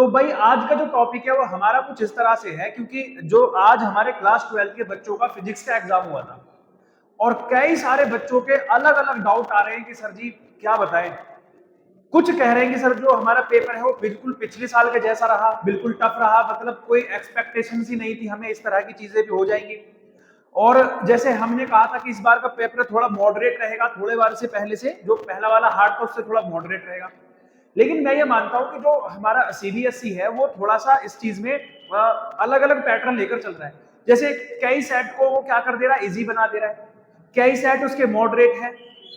तो भाई आज का जो टॉपिक है वो हमारा कुछ इस तरह से है, क्योंकि जो आज हमारे क्लास 12 के बच्चों का फिजिक्स का एग्जाम हुआ था और कई सारे बच्चों के अलग अलग डाउट आ रहे हैं कि सर जी क्या बताएं। कुछ कह रहे हैं कि सर जो हमारा पेपर है वो बिल्कुल पिछले साल के जैसा रहा, बिल्कुल टफ रहा, मतलब कोई एक्सपेक्टेशन ही नहीं थी हमें इस तरह की चीजें भी हो जाएंगी। और जैसे हमने कहा था कि इस बार का पेपर थोड़ा मॉडरेट रहेगा, थोड़े बार से पहले से जो पहला वाला हार्ड था उससे थोड़ा मॉडरेट रहेगा। लेकिन मैं ये मानता हूं कि जो हमारा सीबीएसई है वो थोड़ा सा इस चीज में अलग अलग पैटर्न लेकर चल रहा है। जैसे कई सेट को वो क्या कर दे रहा है, इजी बना दे रहा है, कई सेट उसके मॉडरेट है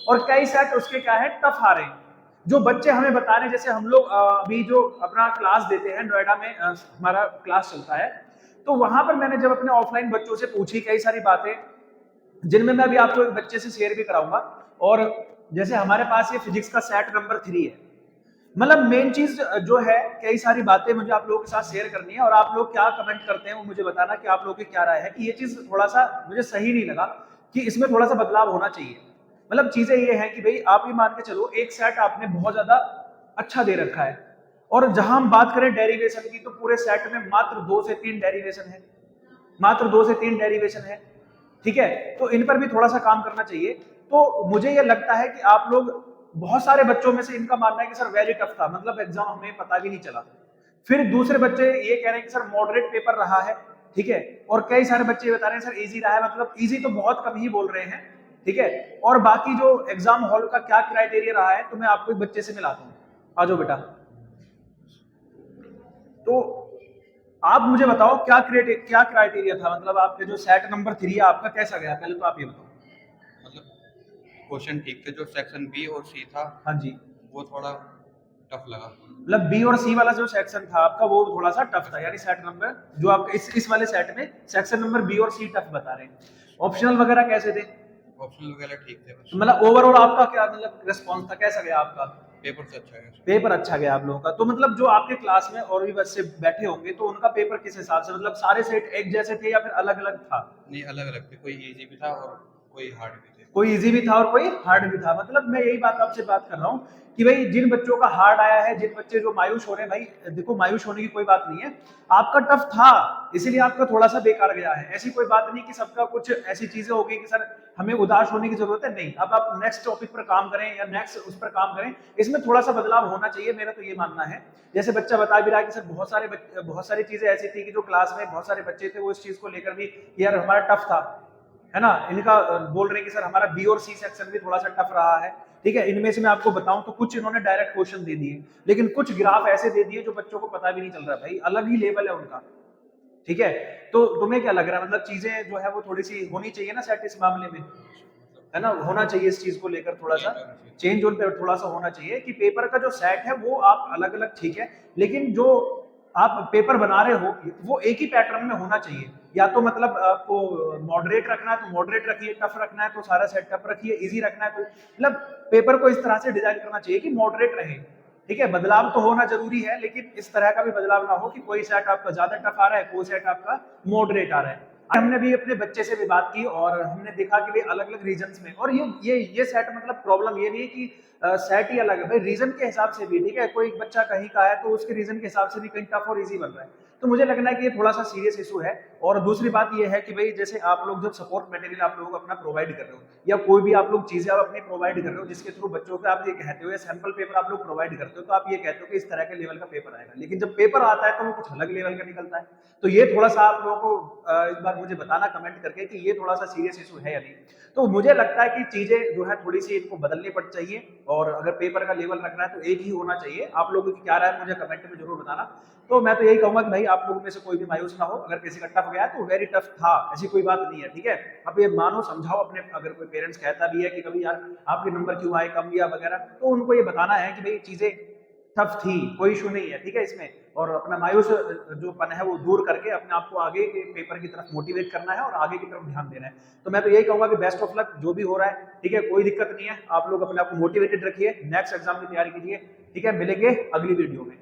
और कई सेट उसके क्या है, टफ आ रहे हैं। जो बच्चे हमें बता रहे हैं, जैसे हम लोग अभी जो अपना क्लास देते हैं नोएडा में, हमारा क्लास चलता है, तो वहां पर मैंने जब अपने ऑफलाइन बच्चों से पूछी कई सारी बातें, जिनमें मैं अभी आपको एक बच्चे से शेयर भी कराऊंगा। और जैसे हमारे पास ये फिजिक्स का सेट नंबर 3 है, मतलब मेन चीज जो है, कई सारी बातें मुझे आप लोगों के साथ शेयर करनी है और आप लोग क्या कमेंट करते हैं वो मुझे बताना कि आप लोगों की क्या राय है कि ये चीज थोड़ा सा मुझे सही नहीं लगा, कि इसमें थोड़ा सा बदलाव होना चाहिए। मतलब चीजें ये हैं कि भाई आप ये मान के चलो एक सेट आपने बहुत ज्यादा अच्छा दे रखा है, और जहां हम बात करें डेरिवेशन की तो पूरे सेट में मात्र 2 से 3 डेरिवेशन है, मात्र 2 से 3 डेरिवेशन है। ठीक है, तो इन पर भी थोड़ा सा काम करना चाहिए। तो मुझे ये लगता है कि आप लोग, बहुत सारे बच्चों में से इनका मानना है कि सर वेरी टफ था, मतलब एग्जाम हमें पता भी नहीं चला। फिर दूसरे बच्चे ये कह रहे हैं कि सर मॉडरेट पेपर रहा है। ठीक है, और कई सारे बच्चे बता रहे हैं सर इजी रहा है, मतलब इजी तो बहुत कम ही बोल रहे हैं। ठीक है, और बाकी जो एग्जाम हॉल का क्या क्राइटेरिया रहा है तो मैं आपको एक बच्चे से मिलाता हूँ। आ जाओ बेटा। तो आप मुझे बताओ क्या क्राइटेरिया था, मतलब आपके जो सेट नंबर 3 है आपका कैसा गया, पहले तो आप ये बताओ। मतलब क्वेश्चन ठीक थे, जो सेक्शन बी और सी था हाँ जी, वो थोड़ा टफ लगा। मतलब बी और सी वाला जो सेक्शन था आपका वो थोड़ा सा टफ था, यानी सेट नंबर जो आपका इस वाले सेट में सेक्शन नंबर बी और सी टफ बता रहे हैं। ऑप्शनल वगैरह कैसे थे? ऑप्शनल वगैरह ठीक थे, बस तो मतलब ओवरऑल आपका क्या मतलब रिस्पॉन्स था, कैसा गया आपका? पेपर से अच्छा है। पेपर अच्छा गया आप लोगों का। तो मतलब जो आपके क्लास में और भी बच्चे बैठे होंगे तो उनका पेपर किस हिसाब से, मतलब सारे सेट एक जैसे थे या फिर अलग अलग था? नहीं, अलग अलग थे, कोई इजी भी था और कोई हार्ड भी थे। कोई इजी भी था और कोई हार्ड भी था। मतलब मैं यही बात आपसे बात कर रहा हूँ कि भाई जिन बच्चों का हार्ड आया है, जिन बच्चे जो मायूस हो रहे हैं, भाई देखो मायूस होने की कोई बात नहीं है, आपका टफ था इसीलिए आपका थोड़ा सा बेकार गया है। ऐसी कोई बात नहीं कि सबका कुछ ऐसी चीजें होगी कि सर हमें उदास होने की जरूरत है, नहीं। अब आप नेक्स्ट टॉपिक पर काम करें या नेक्स्ट उस पर काम करें, इसमें थोड़ा सा बदलाव होना चाहिए, मेरा तो ये मानना है। जैसे बच्चा बता भी रहा है कि सर बहुत सारी चीजें ऐसी थी कि जो क्लास में बहुत सारे बच्चे थे वो इस चीज को लेकर भी यार हमारा टफ था, है ना। इनका बोल रहे हैं कि सर हमारा बी और सी सेक्शन भी थोड़ा सा टफ रहा है। ठीक है, इनमें से मैं आपको बताऊं तो कुछ इन्होंने डायरेक्ट क्वेश्चन दे दिए, लेकिन कुछ ग्राफ ऐसे दे दिए जो बच्चों को पता भी नहीं चल रहा, भाई अलग ही लेवल है उनका। ठीक है, तो तुम्हें क्या लग रहा है, मतलब चीजें जो है वो थोड़ी सी होनी चाहिए ना सेट इस मामले में, है ना, होना चाहिए इस चीज को लेकर थोड़ा सा चेंज उन पे थोड़ा सा होना चाहिए कि पेपर का जो सेट है वो आप अलग अलग, ठीक है, लेकिन जो आप पेपर बना रहे हो वो एक ही पैटर्न में होना चाहिए। या तो मतलब आपको मॉडरेट रखना है तो मॉडरेट रखिए, टफ रखना है तो सारा सेट टफ रखिए, इजी रखना है तो मतलब पेपर को इस तरह से डिजाइन करना चाहिए कि मॉडरेट रहे। ठीक है, बदलाव तो होना जरूरी है, लेकिन इस तरह का भी बदलाव ना हो कि कोई सेट आपका ज्यादा टफ आ रहा है, कोई सेट आपका मॉडरेट आ रहा है। हमने भी अपने बच्चे से भी बात की और हमने देखा कि भाई अलग अलग रीजन में, और ये सेट मतलब प्रॉब्लम ये नहीं है कि सेट ही अलग है, भाई रीजन के हिसाब से भी। ठीक है, कोई बच्चा कहीं का है तो उसके रीजन के हिसाब से भी कहीं टफ और इजी बन रहा है। तो मुझे लगना है कि ये थोड़ा सा सीरियस इशू है। और दूसरी बात ये है कि भाई जैसे आप लोग जब सपोर्ट मटेरियल आप लोग अपना प्रोवाइड कर रहे हो या कोई भी आप लोग चीजें आप अपनी प्रोवाइड कर रहे हो जिसके थ्रू बच्चों को आप ये कहते हो या सैंपल पेपर आप लोग प्रोवाइड करते हो, तो आप ये कहते हो कि इस तरह के लेवल का पेपर आएगा, लेकिन जब पेपर आता है तो वो कुछ अलग लेवल का निकलता है। तो ये थोड़ा सा आप लोगों को इस बार मुझे बताना कमेंट करके कि ये थोड़ा सा सीरियस इशू है या नहीं। तो मुझे लगता है कि चीजें जो है थोड़ी सी इनको बदलनी पड़ चाहिए, और अगर पेपर का लेवल रखना है तो एक ही होना चाहिए। आप लोगों की क्या राय है मुझे कमेंट में जरूर बताना। तो मैं तो यही कहूंगा कि भाई आप लोगों में से कोई भी मायूस ना हो, अगर किसी का टफ गया तो वेरी टफ था, ऐसी कोई बात नहीं है। ठीक है, आप ये मानो समझाओ अपने, अगर कोई पेरेंट्स कहता भी है कि कभी यार आपके नंबर क्यों आए कम या वगैरह, तो उनको ये बताना है कि भाई चीजें टफ थी, कोई इशू नहीं है। ठीक है इसमें, और अपना मायूस जो पन है वो दूर करके अपने आप को आगे के पेपर की तरफ मोटिवेट करना है और आगे की तरफ ध्यान देना है। तो मैं तो यही कहूंगा कि बेस्ट ऑफ लक जो भी हो रहा है। ठीक है, कोई दिक्कत नहीं है, आप लोग अपने आप को मोटिवेटेड रखिए, नेक्स्ट एग्जाम की तैयारी कीजिए। ठीक है, मिलेंगे अगली वीडियो में।